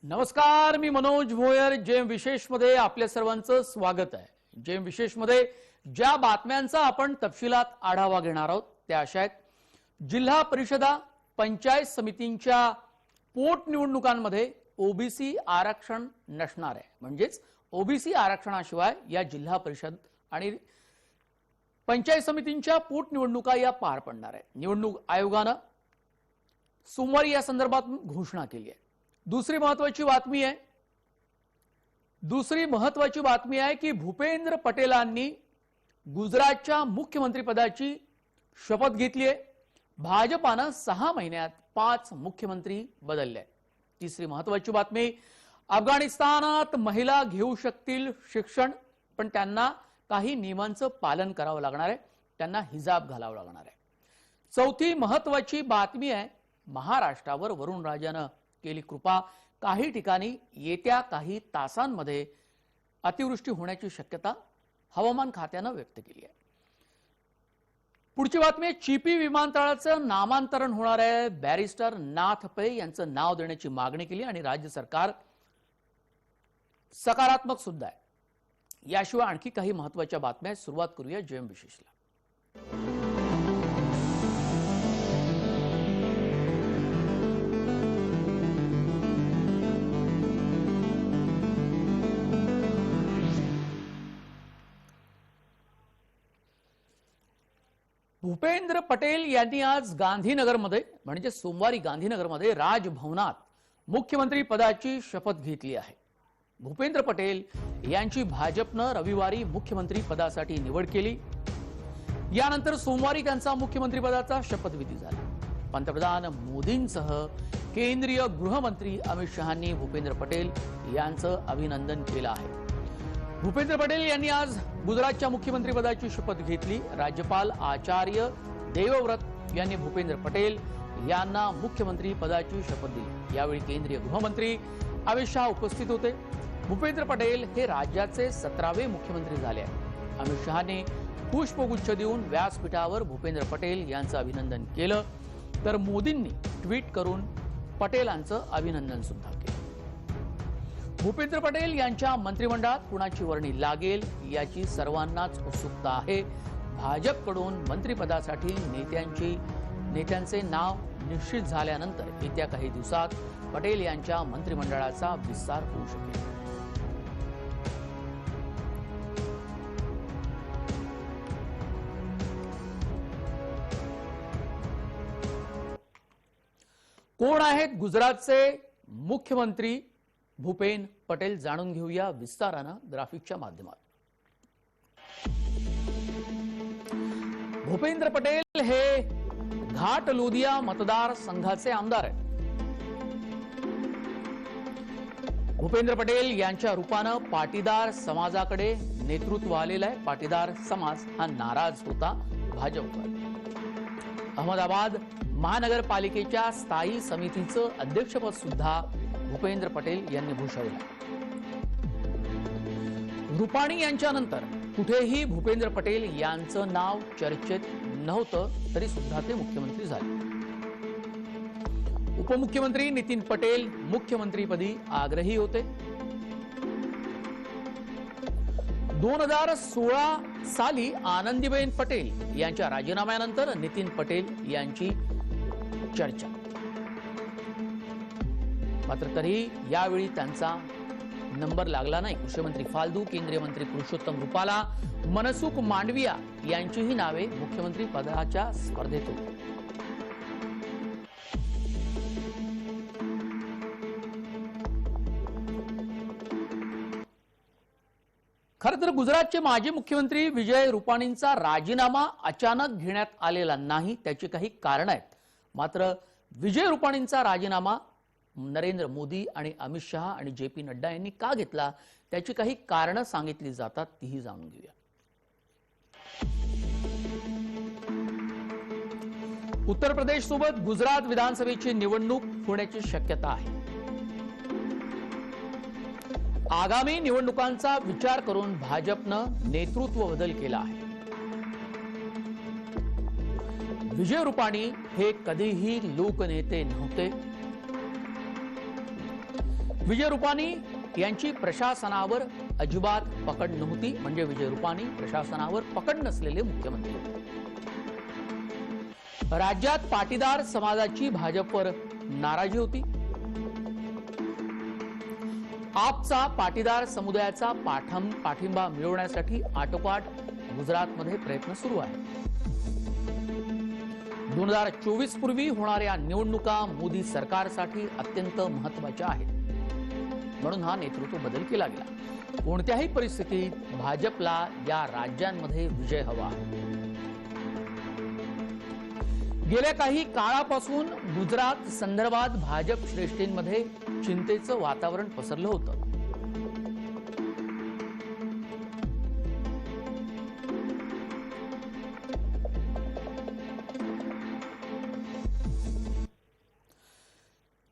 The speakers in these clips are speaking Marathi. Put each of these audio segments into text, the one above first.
नमस्कार, मी मनोज भोयर. जेम विशेष मध्ये आपल्या सर्वांचं स्वागत आहे. जेम विशेष मध्ये ज्या बातम्यांचा आपण तपशिलात आढावा घेणार आहोत त्या अशा आहेत. जिल्हा परिषदा पंचायत समितींच्या पोटनिवडणुकांमध्ये ओबीसी आरक्षण नसणार आहे. म्हणजेच ओबीसी आरक्षणाशिवाय या जिल्हा परिषद आणि पंचायत समितींच्या पोटनिवडणुका या पार पडणार आहेत. निवडणूक आयोगाने सोमवारी या संदर्भात घोषणा केली आहे. दुसरी महत्वाची बातमी आहे की भूपेंद्र पटेलांनी गुजरातच्या मुख्यमंत्री पदाची शपथ घेतली आहे. भाजपाने 6 महिन्यात 5 मुख्यमंत्री बदलले. तिसरी महत्वाची बातमी, अफगाणिस्तानात महिला घेऊ शकतील शिक्षण, पण त्यांना काही नियमांचं पालन करावं लागणार आहे. त्यांना हिजाब घालावं लागणार आहे. चौथी महत्वाची बातमी आहे, महाराष्ट्रावर वरुणराजानं केली कृपा. काही ठिकाणी येत्या काही तासांमध्ये अतिवृष्टी होण्याची शक्यता हवामान खात्यानं व्यक्त केली आहे. पुढची बातमी, चिपी विमानतळाचं नामांतरण होणार आहे. बॅरिस्टर नाथ पै यांचं नाव देण्याची मागणी केली आणि राज्य सरकार सकारात्मक सुद्धा आहे. याशिवाय आणखी काही महत्वाच्या बातम्या. सुरुवात करूया जेम विशेषला. भूपेंद्र पटेल यांनी आज गांधीनगरमध्ये म्हणजे सोमवारी गांधीनगरमध्ये राजभवनात मुख्यमंत्री पदाची शपथ घेतली आहे. भूपेंद्र पटेल यांची भाजपनं रविवारी मुख्यमंत्री पदासाठी निवड केली. यानंतर सोमवारी त्यांचा मुख्यमंत्री पदाचा शपथविधी झाला. पंतप्रधान मोदींसह केंद्रीय गृहमंत्री अमित शहांनी भूपेंद्र पटेल यांचं अभिनंदन केलं आहे. भूपेंद्र पटेल यांनी आज गुजरातच्या मुख्यमंत्री पदाची शपथ घेतली. राज्यपाल आचार्य देवव्रत यांनी भूपेंद्र पटेल यांना मुख्यमंत्री पदाची शपथ दिली. यावेळी केंद्रीय गृहमंत्री अमित शहा उपस्थित होते. भूपेंद्र पटेल हे राज्याचे 17वे मुख्यमंत्री झाले आहेत. अमित शहाने पुष्पगुच्छ देऊन व्यासपीठावर भूपेंद्र पटेल यांचं अभिनंदन केलं, तर मोदींनी ट्विट करून पटेलांचं अभिनंदन सुद्धा केलं. भूपेंद्र पटेल यांच्या मंत्रिमंडळात कुणाची वर्णी लागेल याची सर्वांनाच उत्सुकता आहे. भाजपकडून मंत्रिपदासाठी नेत्यांचे नाव निश्चित झाल्यानंतर येत्या काही दिवसात पटेल यांच्या मंत्रिमंडळाचा विस्तार होऊ शकेल. कोण आहेत गुजरातचे मुख्यमंत्री भूपेन पटेल, जाणून घेऊया विस्तारानं ग्राफिकच्या माध्यमात. भूपेंद्र पटेल हे घाट लोदिया मतदारसंघाचे आमदार आहेत. भूपेंद्र पटेल यांच्या रूपानं पाटीदार समाजाकडे नेतृत्व आलेलं आहे. पाटीदार समाज हा नाराज होता भाजपवर. अहमदाबाद महानगरपालिकेच्या स्थायी समितीचं अध्यक्षपद सुद्धा भूपेंद्र पटेल यांनी भूषवलं. रुपाणी यांच्यानंतर कुठेही भूपेंद्र पटेल यांचं नाव चर्चेत नव्हतं, तरी सुद्धा ते मुख्यमंत्री झाले. उपमुख्यमंत्री नितीन पटेल मुख्यमंत्रीपदी आग्रही होते. 2016 साली आनंदीबेन पटेल यांच्या राजीनाम्यानंतर नितीन पटेल यांची चर्चा. मात्र तरीही यावेळी त्यांचा नंबर लागला नाही. कृषीमंत्री फाल्दू, केंद्रीय मंत्री पुरुषोत्तम रुपाला, मनसुख मांडविया यांचीही नावे मुख्यमंत्री पदाच्या स्पर्धेत होती. खरं तर गुजरातचे माजी मुख्यमंत्री विजय रुपाणींचा राजीनामा अचानक घेण्यात आलेला नाही. त्याची काही कारण आहेत. मात्र विजय रुपाणींचा राजीनामा नरेंद्र मोदी आणि अमित शहा आणि JP नड्डा यांनी का घेतला त्याची काही कारणं सांगितली जातात, तीही जाणून घेऊया. उत्तर प्रदेश सोबत गुजरात विधानसभेची निवडणूक होण्याची शक्यता आहे. आगामी निवडणुकांचा विचार करून भाजपनं नेतृत्व बदल केला आहे. विजय रुपाणी हे कधीही लोकनेते नव्हते. विजय रुपानी यांची प्रशासनावर अजिबात पकड नव्हती, म्हणजे विजय रुपानी प्रशासनावर पकड नसलेले मुख्यमंत्री होते. राज्यात पाटीदार समाजाची भाजपवर नाराजी होती. आपचा पाटीदार समुदायाचा पाठिंबा मिळवण्यासाठी आटोकाट गुजरातमध्ये प्रयत्न सुरू आहे. 2024 पूर्वी होणाऱ्या निवडणुका मोदी सरकारसाठी अत्यंत महत्त्वाच्या आहेत, म्हणून हा नेतृत्व बदल केला गेला. कोणत्याही परिस्थितीत भाजपला या राज्यांमध्ये विजय हवा आहे. गेल्या काही काळापासून गुजरात संदर्भात भाजप श्रेष्ठींमध्ये चिंतेचं वातावरण पसरलं होतं.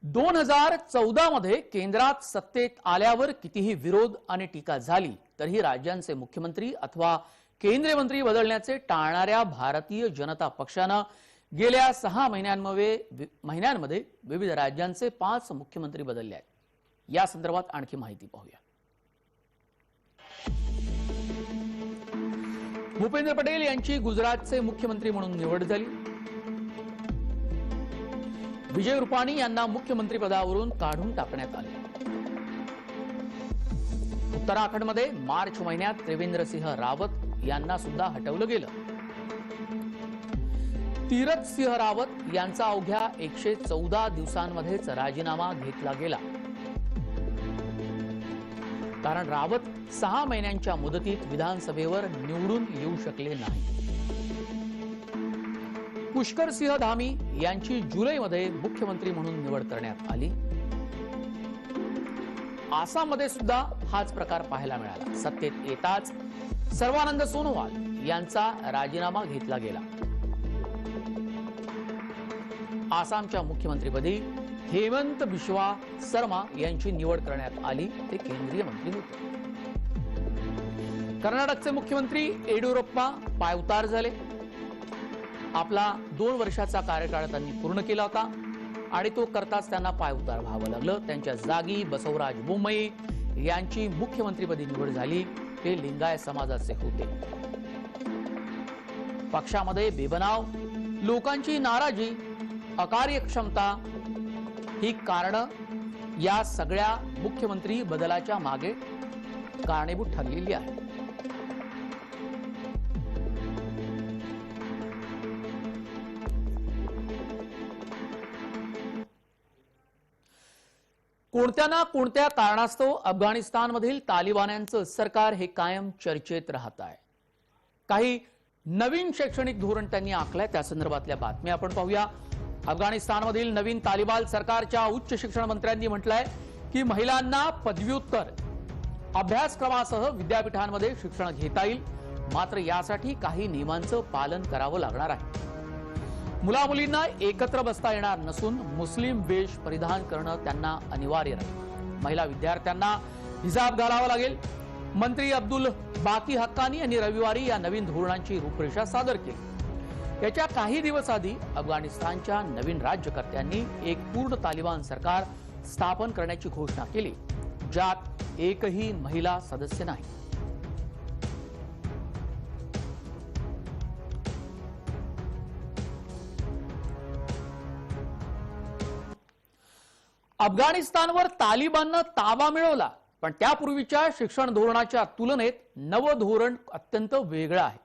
दोन 2014 मध्ये केंद्रात सत्तेत आल्यावर कितीही विरोध आणि टीका झाली तरीही राज्यांचे मुख्यमंत्री अथवा केंद्रीय मंत्री बदलण्याचे टाळणाऱ्या भारतीय जनता पक्षानं गेल्या 6 महिन्यांमध्ये विविध राज्यांचे 5 मुख्यमंत्री बदलले आहेत. या संदर्भात आणखी माहिती पाहूया. भूपेंद्र पटेल यांची गुजरातचे मुख्यमंत्री म्हणून निवड झाली. विजय रुपानी यांना मुख्यमंत्री पदावरून काढून टाकण्यात आले. उत्तराखंडमध्ये मार्च महिन्यात त्रिवेंद्र सिंह रावत यांना सुद्धा हटवलं गेलं. तीरथ सिंह रावत यांचा अवघ्या 114 दिवसांमध्येच राजीनामा घेतला गेला, कारण रावत 6 महिन्यांच्या मुदतीत विधानसभेवर निवडून येऊ शकले नाही. पुष्कर सिंह धामी यांची जुलैमध्ये मुख्यमंत्री म्हणून निवड करण्यात आली. आसाममध्ये सुद्धा हाच प्रकार पाहायला मिळाला. सत्तेत येताच सर्वानंद सोनोवाल यांचा राजीनामा घेतला गेला. आसामच्या मुख्यमंत्रीपदी हेमंत बिश्वा शर्मा यांची निवड करण्यात आली. ते केंद्रीय मंत्री होते. कर्नाटकचे मुख्यमंत्री येडियुरप्पा पायउतार झाले. आपला 2 वर्षाचा कार्यकाळ त्यांनी पूर्ण केला होता आणि तो करताच त्यांना पायउतार व्हावं लागलं. त्यांच्या जागी बसवराज बोम्मई यांची मुख्यमंत्रीपदी निवड झाली. ते लिंगायत समाजाचे होते. पक्षामध्ये बेबनाव, लोकांची नाराजी, अकार्यक्षमता ही कारणं या सगळ्या मुख्यमंत्री बदलाच्या मागे कारणीभूत ठरलेली आहे. कोणत्या ना कोणत्या कारणास्तव अफगाणिस्तानमधील तालिबान्यांचं सरकार हे कायम चर्चेत राहत आहे. काही नवीन शैक्षणिक धोरण त्यांनी आखलंय, त्या संदर्भातल्या बातम्या आपण पाहूया. अफगाणिस्तानमधील नवीन तालिबान सरकारच्या उच्च शिक्षण मंत्र्यांनी म्हटलंय की महिलांना पदव्युत्तर अभ्यासक्रमासह विद्यापीठांमध्ये शिक्षण घेता येईल, मात्र यासाठी काही नियमांचं पालन करावं लागणार आहे. मुला-मुलींना एकत्र बसता येणार नसून मुस्लिम वेश परिधान करणं त्यांना अनिवार्य राहील. महिला विद्यार्थ्यांना हिजाब घालावा लागेल. मंत्री अब्दुल बाकी हक्कानी यांनी रविवारी या नवीन धोरणांची रूपरेषा सादर केली. याच्या काही दिवस आधी अफगाणिस्तानच्या नवीन राज्यकर्त्यांनी एक पूर्ण तालिबान सरकार स्थापन करण्याची घोषणा केली, ज्यात एकही महिला सदस्य नाही. अफगाणिस्तानवर तालिबाननं ताबा मिळवला, पण त्यापूर्वीच्या शिक्षण धोरणाच्या तुलनेत नवं धोरण अत्यंत वेगळं आहे.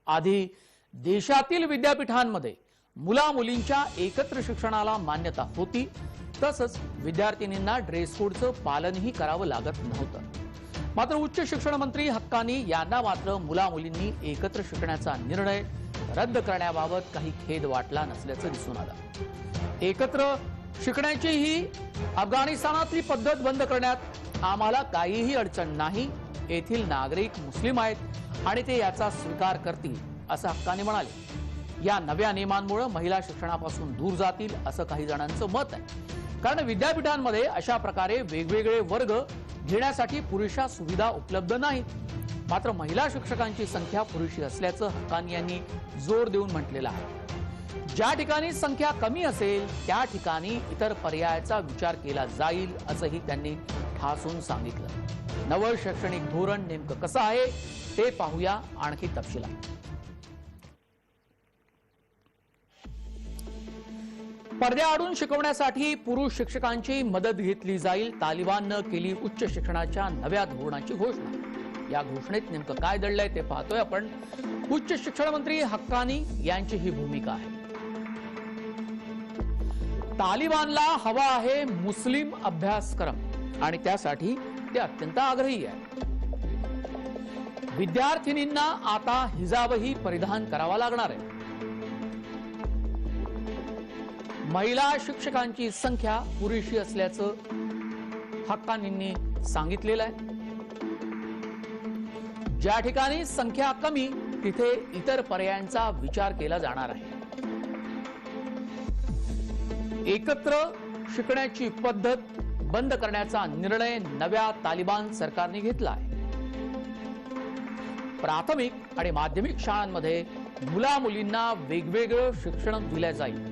आधी देशातील विद्यापीठांमध्ये मुला-मुलींच्या एकत्र शिक्षणाला मान्यता होती, तसंच विद्यार्थिनींना ड्रेस कोडचं पालनही करावं लागत नव्हतं. मात्र उच्च शिक्षण मंत्री हक्कानी यांना मात्र मुला-मुलींनी एकत्र शिकण्याचा निर्णय रद्द करण्याबाबत काही खेद वाटला नसल्याचं दिसून आलं. एकत्र शिकण्याची ही अफगाणिस्तानातली पद्धत बंद करण्यात आम्हाला काहीही अडचण नाही. येथील नागरिक मुस्लिम आहेत आणि ते याचा स्वीकार करतील, असं हक्कानी म्हणाले. या नव्या नियमांमुळे महिला शिक्षणापासून दूर जातील असं काही जणांचं मत आहे, कारण विद्यापीठांमध्ये अशा प्रकारे वेगवेगळे वर्ग घेण्यासाठी पुरेशा सुविधा उपलब्ध नाहीत. मात्र महिला शिक्षकांची संख्या पुरेशी असल्याचं हक्कानी यांनी जोर देऊन म्हटलेलं आहे. ज्या ठिकाणी संख्या कमी असेल त्या ठिकाणी इतर पर्यायाचा विचार केला जाईल असंही त्यांनी ठासून सांगितलं। नवं शैक्षणिक धोरण नेमकं कसं आहे ते पाहूया आणखी तपशिलात। पडद्याआडून शिकवण्यासाठी पुरुष शिक्षकांची मदत घेतली जाईल। तालिबाननं केली उच्च शिक्षणाच्या नव्या धोरणाची घोषणा। या घोषणेत नेमकं काय दडलंय ते पाहतोय आपण। उच्च शिक्षण मंत्री हक्कानी यांची ही भूमिका आहे। तालिबानला हवा आहे मुस्लिम अभ्यासक्रम आणि त्यासाठी ते अत्यंत आग्रही आहे। विद्यार्थिनींना आता हिजाबही परिधान करावा लागणार आहे। महिला शिक्षकांची संख्या पुरेशी असल्याचं हक्कानींनी सांगितलेलं आहे। ज्या ठिकाणी संख्या कमी तिथे इतर पर्यायांचा विचार केला जाणार आहे। एकत्र शिकण्याची पद्धत बंद करण्याचा निर्णय नव्या तालिबान सरकारने घेतला आहे। प्राथमिक आणि माध्यमिक शाळांमध्ये मुला-मुलींना वेगवेगळं शिक्षण दिलं जाईल।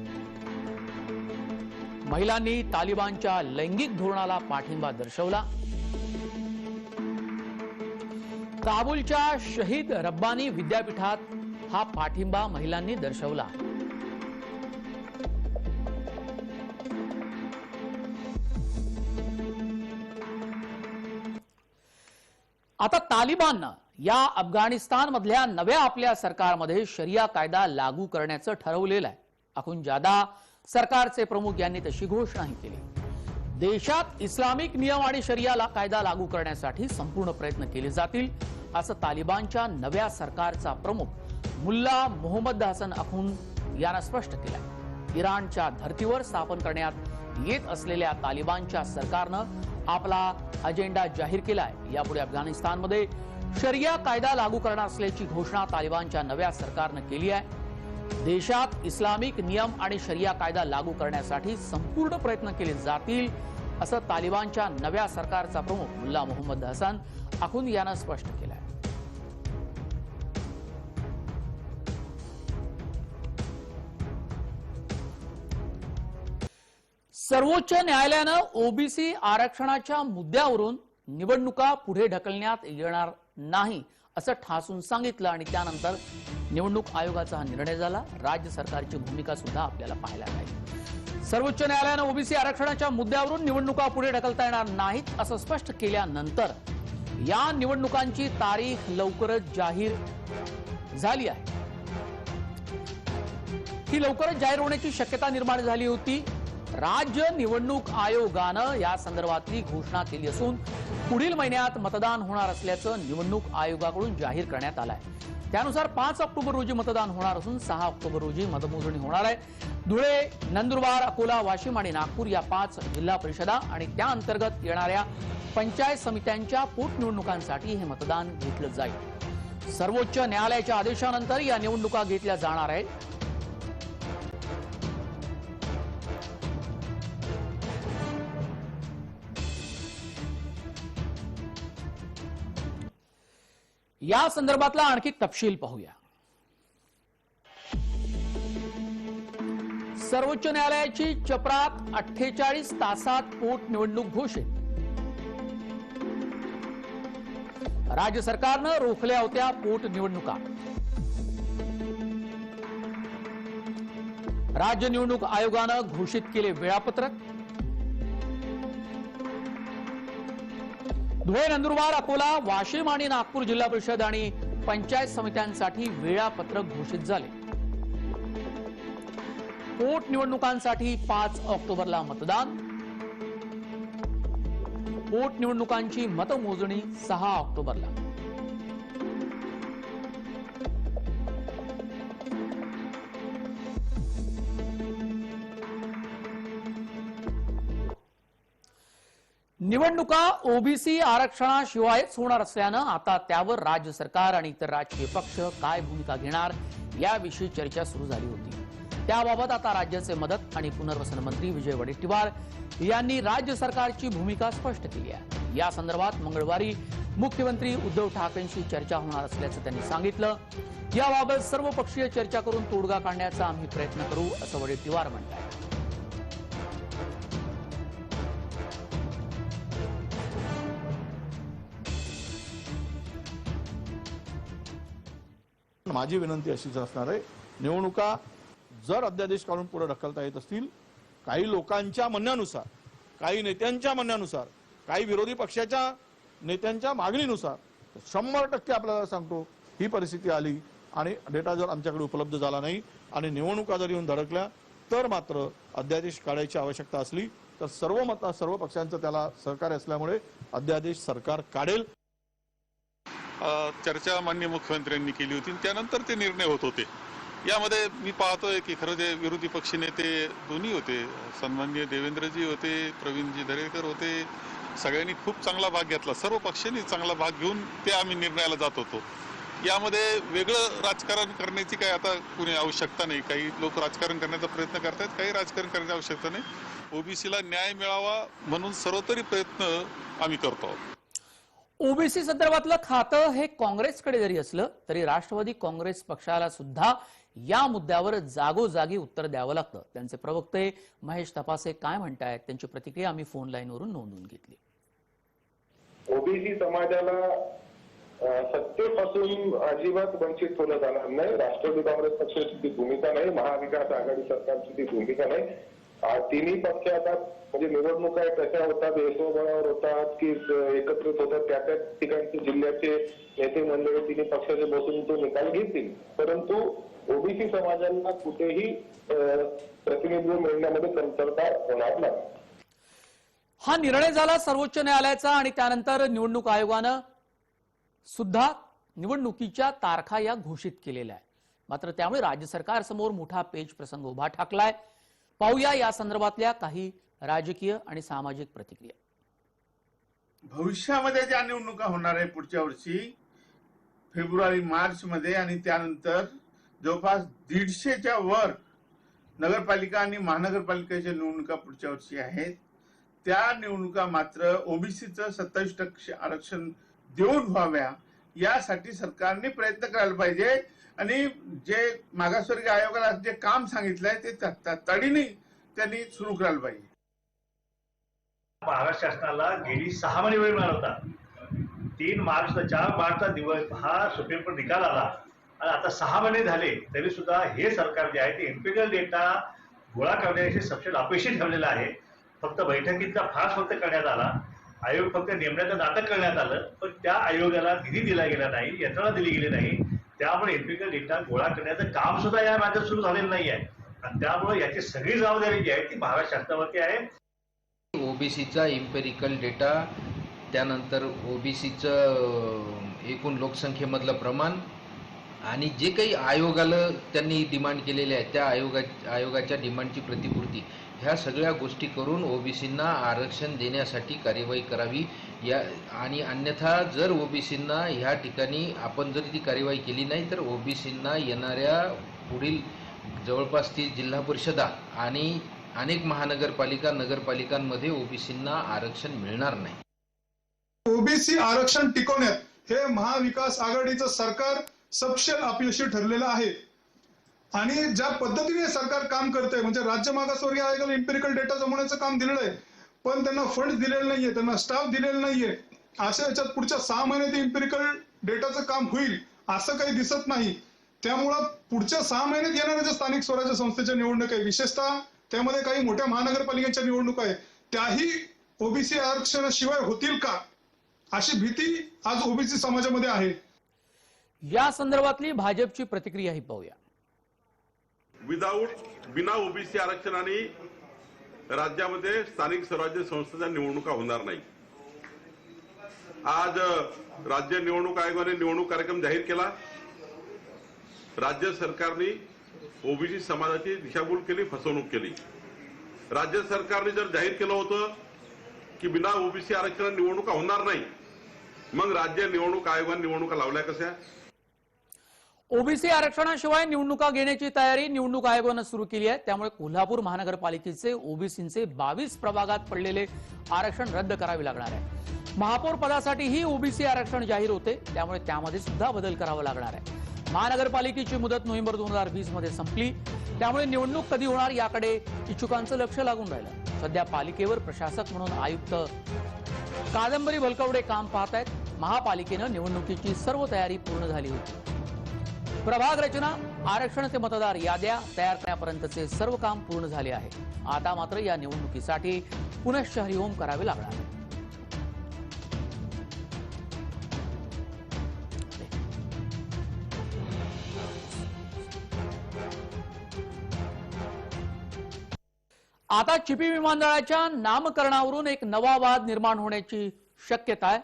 महिलांनी तालिबानच्या लैंगिक धोरणाला पाठिंबा दर्शवला। काबूलच्या शहीद रब्बानी विद्यापीठात हा पाठिंबा महिलांनी दर्शवला। आता तालिबाननं या अफगाणिस्तानमधल्या नव्या आपल्या सरकारमध्ये शरिया कायदा लागू करण्याचं ठरवलेलं आहे। अखुंजादा सरकारचे प्रमुख यांनी तशी घोषणाही केली। देशात इस्लामिक नियम आणि शरिया कायदा लागू करण्यासाठी संपूर्ण प्रयत्न केले जातील असं तालिबानच्या नव्या सरकारचा प्रमुख मुल्ला मोहम्मद हसन अखुंद यानं स्पष्ट केलंय। इराणच्या धर्तीवर स्थापन करण्यात येत असलेल्या तालिबानच्या सरकारनं आपला अजेंडा जाहीर केलाय। यापुढे अफगाणिस्तानमध्ये शरिया कायदा लागू करणार असल्याची घोषणा तालिबानच्या नव्या सरकारनं केली आहे। देशात इस्लामिक नियम आणि शरिया कायदा लागू करण्यासाठी संपूर्ण प्रयत्न केले जातील असं तालिबानच्या नव्या सरकारचा प्रमुख मुल्ला मोहम्मद हसन अखुंद यानं स्पष्ट केलंय। सर्वोच्च न्यायालयानं ओबीसी आरक्षणाच्या मुद्द्यावरून निवडणुका पुढे ढकलण्यात येणार नाही असं ठासून सांगितलं आणि त्यानंतर निवडणूक आयोगाचा हा निर्णय झाला। राज्य सरकारची भूमिका सुद्धा आपल्याला पाहायला मिळाली। सर्वोच्च न्यायालयानं ओबीसी आरक्षणाच्या मुद्द्यावरून निवडणुका पुढे ढकलता येणार नाहीत असं स्पष्ट केल्यानंतर या निवडणुकांची तारीख लवकरच जाहीर झाली आहे। ही लवकरच जाहीर होण्याची शक्यता निर्माण झाली होती। राज्य निवडणूक आयोगानं या संदर्भातली घोषणा केली असून पुढील महिन्यात मतदान होणार असल्याचं निवडणूक आयोगाकडून जाहीर करण्यात आलं आहे। त्यानुसार 5 ऑक्टोबर रोजी मतदान होणार असून 6 ऑक्टोबर रोजी मतमोजणी होणार आहे। धुळे, नंदुरबार, अकोला, वाशिम आणि नागपूर या 5 जिल्हा परिषदा आणि त्या अंतर्गत येणाऱ्या पंचायत समित्यांच्या पोटनिवडणुकांसाठी हे मतदान घेतलं जाईल। सर्वोच्च न्यायालयाच्या आदेशानंतर या निवडणुका घेतल्या जाणार आहेत। या संदर्भातला आणखी तपशील पाहूया। सर्वोच्च न्यायालयाची चपराक 48 तासात पोटनिवडणूक घोषित। राज्य सरकारनं रोखल्या होत्या पोटनिवडणुका। राज्य निवडणूक आयोगानं घोषित केले वेळापत्रक। धुळे, नंदुरबार, अकोला, वाशिम आणि नागपूर जिल्हा परिषद आणि पंचायत समित्यांसाठी वेळापत्रक घोषित झाले। पोटनिवडणुकांसाठी 5 ऑक्टोबरला मतदान। पोटनिवडणुकांची मतमोजणी 6 ऑक्टोबरला। निवडणुका ओबीसी आरक्षणाशिवायच होणार असल्यानं आता त्यावर राज्य सरकार आणि इतर राजकीय पक्ष काय भूमिका घेणार याविषयी चर्चा सुरू झाली होती। त्याबाबत आता राज्याचे मदत आणि पुनर्वसन मंत्री विजय वडेट्टीवार यांनी राज्य सरकारची भूमिका स्पष्ट केली आहे। या संदर्भात मंगळवारी मुख्यमंत्री उद्धव ठाकरेंशी चर्चा होणार असल्याचं त्यांनी सांगितलं। याबाबत सर्वपक्षीय चर्चा करून तोडगा काढण्याचा आम्ही प्रयत्न करू, असं वडेट्टीवार म्हणतात। माझी विनंती अशीच असणार आहे, निवडणुका जर अध्यादेश काढून पुढे ढकलता येत असतील, काही लोकांच्या म्हणण्यानुसार, काही नेत्यांच्या म्हणण्यानुसार, काही विरोधी पक्षाच्या नेत्यांच्या मागणीनुसार 100% आपल्याला सांगतो ही परिस्थिती आली आणि डेटा जर आमच्याकडे उपलब्ध झाला नाही आणि निवडणुका जर येऊन धडकल्या तर मात्र अध्यादेश काढायची आवश्यकता असली तर सर्व पक्षांचं त्याला सहकार्य असल्यामुळे अध्यादेश सरकार काढेल। चर्चा माननीय मुख्यमंत्र्यांनी केली होती, त्यानंतर ते निर्णय होत होते। यामध्ये मी पाहतोय की खरं जे विरोधी पक्ष नेते दोन्ही होते, सन्माननीय देवेंद्रजी होते, प्रवीणजी दरेकर होते, सगळ्यांनी खूप चांगला भाग घेतला। सर्व पक्षांनी चांगला भाग घेऊन ते आम्ही निर्णयाला जात होतो। यामध्ये वेगळं राजकारण करण्याची काही आता कुणी आवश्यकता नाही। काही लोक राजकारण करण्याचा प्रयत्न करतात, काही राजकारण करण्याची आवश्यकता नाही। ओबीसीला न्याय मिळावा म्हणून सर्वतरी प्रयत्न आम्ही करतो आहोत। ओबीसी संदर्भातलं खातं हे काँग्रेसकडे जरी असलं तरी राष्ट्रवादी काँग्रेस पक्षाला सुद्धा या मुद्द्यावर जागोजागी उत्तर द्यावं लागतं। त्यांचे प्रवक्ते महेश तपासे काय म्हणतायत त्यांची प्रतिक्रिया आम्ही फोन लाईनवरून नोंदवून घेतली। ओबीसी समाजाला सत्तेपासून अजिबात वंचित ठेवलं जाणार नाही। राष्ट्रवादी काँग्रेस पक्षाची ती भूमिका नाही, महाविकास आघाडी सरकारची ती भूमिका नाही। तिन्ही पक्ष आता म्हणजे निवडणुका कशा होतात, यशोबळावर होतात की एकत्रित होतात, त्या त्या ठिकाणचे जिल्ह्याचे नेते मंडळी तिन्ही पक्षाचे बसून तो निकाल घेतील, परंतु ओबीसी समाजाला कुठेही प्रतिनिधित्व मिळण्यामध्ये कमतरता होणार नाही। हा निर्णय झाला सर्वोच्च न्यायालयाचा आणि त्यानंतर निवडणूक आयोगानं सुद्धा निवडणुकीच्या तारखा या घोषित केलेल्या आहेत। मात्र त्यामुळे राज्य सरकार समोर मोठा पेच प्रसंग उभा ठाकलाय। पाहूया या संदर्भातल्या काही राजकीय आणि सामाजिक प्रतिक्रिया। भविष्यामध्ये ज्या निवडणुका होणार आहे पुढच्या वर्षी फेब्रुवारी मार्च मध्ये आणि त्यानंतर जवळपास 150च्या वर नगरपालिका आणि महानगरपालिकेच्या निवडणुका पुढच्या वर्षी आहेत। त्या निवडणुका मात्र ओबीसीचं 27% आरक्षण देऊन व्हाव्या यासाठी सरकारने प्रयत्न करायला पाहिजे आणि जे मागासवर्गीय आयोगाला जे काम सांगितलंय ते तातडीने त्यांनी सुरू करायला पाहिजे। महाराष्ट्र शासनाला गेली 6 महिने वेळ मिळाला होता। 4 मार्चचा दिवस हा सुप्रीम कोर्ट निकाल आला आणि आता 6 महिने झाले तरी सुद्धा हे सरकार जे आहे ते एम्पिरिकल डेटा गोळा करण्याचे सपशेल अपयशी ठेवलेलं आहे। फक्त बैठकीचा फास फक्त करण्यात आला, आयोग फक्त नेमण्याचं नाटक करण्यात आलं, पण त्या आयोगाला निधी दिला गेला नाही, यंत्रणा दिली गेली नाही। त्यामुळे एम्पिरिकल डेटा गोळा करण्याचं काम सुद्धा या राज्यात सुरू झालेलं नाही आहे आणि त्यामुळे याची सगळी जबाबदारी जी आहे ती महाराष्ट्र शासनावरती आहे। ओबीसीचा एम्पिरिकल डेटा, त्यानंतर ओबीसीचं एकूण लोकसंख्येमधलं प्रमाण आणि जे काही आयोगाला त्यांनी डिमांड केलेले आहे त्या आयोगाच्या डिमांडची प्रतिपूर्ती, ह्या सगळ्या गोष्टी करून ओबीसींना आरक्षण देण्यासाठी कार्यवाही करावी। या आणि अन्यथा जर ओबीसींना ह्या ठिकाणी आपण जर ती कार्यवाही केली नाही तर ओबीसींना येणाऱ्या पुढील जवळपास 30 जिल्हा परिषदा आणि अनेक महानगरपालिका नगरपालिकांमध्ये ओबीसींना आरक्षण मिळणार नाही। ओबीसी आरक्षण टिकवण्यात हे महाविकास आघाडीचं सरकार सपशेल अपयशी ठरलेलं आहे आणि ज्या पद्धतीने सरकार काम करतंय म्हणजे राज्य मागासवर्गीय आयोगाला एम्पिरिकल डेटा जमवण्याचं काम दिलेलं आहे, पण त्यांना फंड दिलेले नाहीये, त्यांना स्टाफ दिलेला नाहीये। अशा याच्यात पुढच्या 6 महिन्यात एम्पिरिकल डेटाचं काम होईल असं काही दिसत नाही। त्यामुळं पुढच्या 6 महिन्यात येणाऱ्या ज्या स्थानिक स्वराज्य संस्थेच्या निवडणूक आहे, विशेषतः त्यामध्ये काही मोठ्या महानगरपालिकांच्या निवडणूक आहे, त्याही ओबीसी आरक्षणाशिवाय होतील का अशी भीती आज ओबीसी समाजामध्ये आहे। या संदर्भातली भाजपची प्रतिक्रियाही पाहूया। बिना ओबीसी आरक्षणाने राज्यामध्ये स्थानिक स्वराज्य संस्थेच्या निवडणुका होणार नाही। आज राज्य निवडणूक आयोगाने निवडणूक कार्यक्रम जाहीर केला। राज्य सरकारने ओबीसी समाजाची दिशाभूल केली, फसवणूक केली। राज्य सरकारने जर जाहीर केलं होतं की बिना ओबीसी आरक्षण निवडणुका होणार नाही, मग राज्य निवडणूक आयोगाने निवडणुका लावल्या कशा? ओबीसी आरक्षणाशिवाय निवडणुका घेण्याची तयारी निवडणूक आयोगानं सुरू केली आहे. त्यामुळे कोल्हापूर महानगरपालिकेचे ओबीसींचे 22 प्रभागात पडलेले आरक्षण रद्द करावे लागणार आहे. महापौर पदासाठीही ओबीसी आरक्षण जाहीर होते, त्यामुळे त्यामध्ये सुद्धा बदल करावा लागणार आहे. महानगरपालिकेची मुदत नोव्हेंबर 2020 मध्ये संपली, त्यामुळे निवडणूक कधी होणार याकडे इच्छुकांचं लक्ष लागून राहिलं. सध्या पालिकेवर प्रशासक म्हणून आयुक्त कादंबरी भलकवडे काम पाहत आहेत. महापालिकेनं निवडणुकीची सर्व तयारी पूर्ण झाली होती. प्रभाग रचना, आरक्षण ते मतदार याद्या तयार करण्यापर्यंतचे सर्व काम पूर्ण झाले आहे. आता मात्र या निवडणुकीसाठी पुनश्च हरिओम करावे लागणार आहे. आता चिपी विमानतळाच्या नामकरणावरून एक नवा वाद निर्माण होण्याची शक्यता आहे,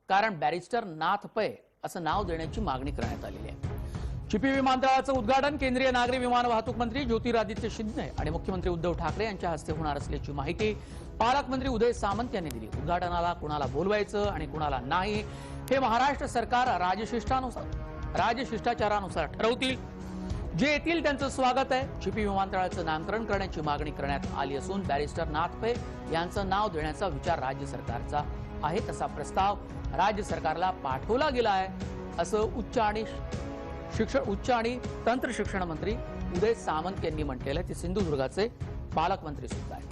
कारण बॅरिस्टर नाथ पै असं नाव देण्याची मागणी करण्यात आलेली आहे. चिपी विमानतळाचं उद्घाटन केंद्रीय नागरी विमान वाहतूक मंत्री ज्योतिरादित्य शिंदे आणि मुख्यमंत्री उद्धव ठाकरे यांच्या हस्ते होणार असल्याची माहिती पालकमंत्री उदय सामंत यांनी दिली. उद्घाटनाला कुणाला बोलवायचं आणि कुणाला नाही हे महाराष्ट्र सरकार राजशिष्टाचारानुसार ठरवतील. जे येतील त्यांचं स्वागत आहे. चिपी विमानतळाचं नामकरण करण्याची मागणी करण्यात आली असून बॅरिस्टर नाथ पै यांचं नाव देण्याचा विचार राज्य सरकारचा आहे. तसा प्रस्ताव राज्य सरकारला पाठवला गेला आहे, असं उच्च आणि तंत्र शिक्षण मंत्री उदय सामंत यांनी म्हटलेलं आहे. ते सिंधुदुर्गाचे पालकमंत्री सुद्धा आहेत.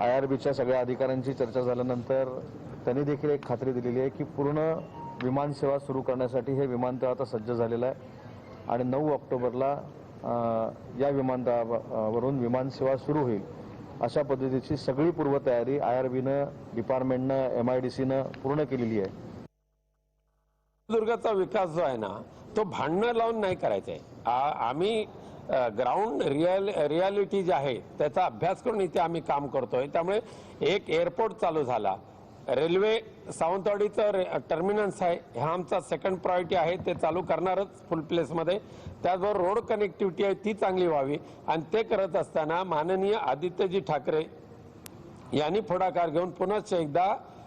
IRBच्या सगळ्या अधिकाऱ्यांची चर्चा झाल्यानंतर त्यांनी देखील एक खात्री दिलेली आहे की पूर्ण विमानसेवा सुरू करण्यासाठी हे विमानतळ आता सज्ज झालेलं आहे आणि 9 ऑक्टोबरला या विमानतळावरून विमानसेवा सुरू होईल अशा पद्धतीची सगळी पूर्वतयारी IRBनं, डिपार्टमेंटनं, MIDCनं पूर्ण केलेली आहे. सिंधुदुर्गाचा विकास जो आहे ना तो भांडणं लावून नाही करायचा आहे. आम्ही ग्राउंड रियालिटी जी आहे त्याचा अभ्यास करून इथे आम्ही काम करतोय. त्यामुळे एक एअरपोर्ट चालू झाला, रेल्वे सावंतवाडीचं टर्मिनस आहे, हा आमचा सेकंड प्रायोरिटी आहे, ते चालू करणारच फुल प्लेसमध्ये. त्याचबरोबर रोड कनेक्टिव्हिटी आहे ती चांगली व्हावी आणि ते करत असताना माननीय आदित्यजी ठाकरे यांनी पुढाकार घेऊन पुन्हा एकदा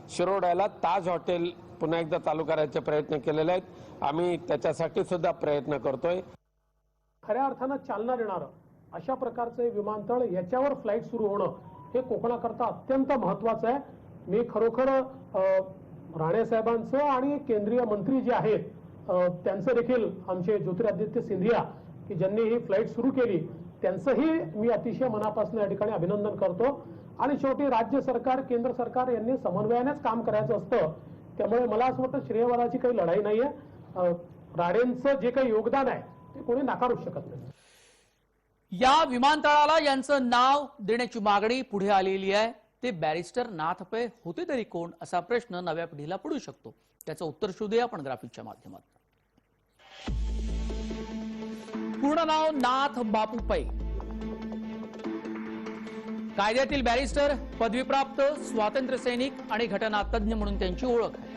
शिरोड्याला ताज हॉटेल पुन्हा एकदा चालू करायचे प्रयत्न केलेले आहेत. आम्ही त्याच्यासाठी सुद्धा प्रयत्न करतोय. खऱ्या अर्थानं चालना देणारं अशा प्रकारचे विमानतळ याच्यावर फ्लाईट सुरू होणं हे कोकणाकरता अत्यंत महत्वाचं आहे. मी खरोखर राणे साहेबांचं आणि केंद्रीय मंत्री जे आहेत त्यांचं देखील आमचे ज्योतिरादित्य सिंधिया की ज्यांनी ही फ्लाईट सुरू केली त्यांचंही मी अतिशय मनापासून या ठिकाणी अभिनंदन करतो. आणि शेवटी राज्य सरकार, केंद्र सरकार यांनी समन्वयानेच काम करायचं असतं. त्यामुळे मला असं वाटतं श्रेयवादाची काही लढाई नाहीये. राणेंचं जे काही योगदान आहे ते कोणी नाकारू शकत नाही. या विमानतळाला यांचं नाव देण्याची मागणी पुढे आलेली आहे. ते बॅरिस्टर नाथ पै होते तरी कोण असा प्रश्न नव्या पिढीला पडू शकतो. त्याचं उत्तर शोधूया आपण ग्राफिकच्या माध्यमातून. पूर्ण नाव नाथ बापू पै, कायद्यातील बॅरिस्टर, पदवीप्राप्त, स्वातंत्र्य सैनिक आणि घटना तज्ञ म्हणून त्यांची ओळख आहे.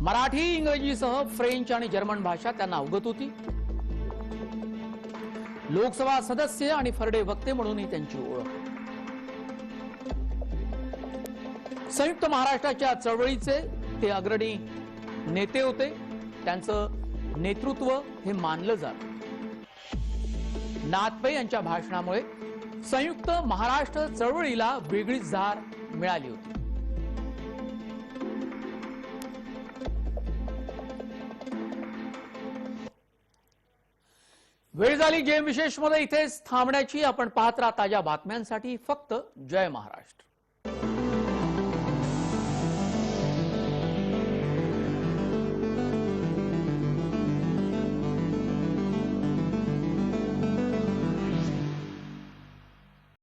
मराठी, इंग्रजीसह फ्रेंच आणि जर्मन भाषा त्यांना अवगत होती. लोकसभा सदस्य आणि फरडे वक्ते म्हणूनही त्यांची ओळख. संयुक्त महाराष्ट्राच्या चळवळीचे ते अग्रणी नेते होते. त्यांचं नेतृत्व हे मानलं जातं. नाथ पै यांच्या भाषणामुळे संयुक्त महाराष्ट्र चळवळीला वेगळीच धार मिळाली होती. वेळ झाली जेम विशेष मध्ये इथेच थांबण्याची. आपण पाहत राहा ताज्या बातम्यांसाठी फक्त जय महाराष्ट्र.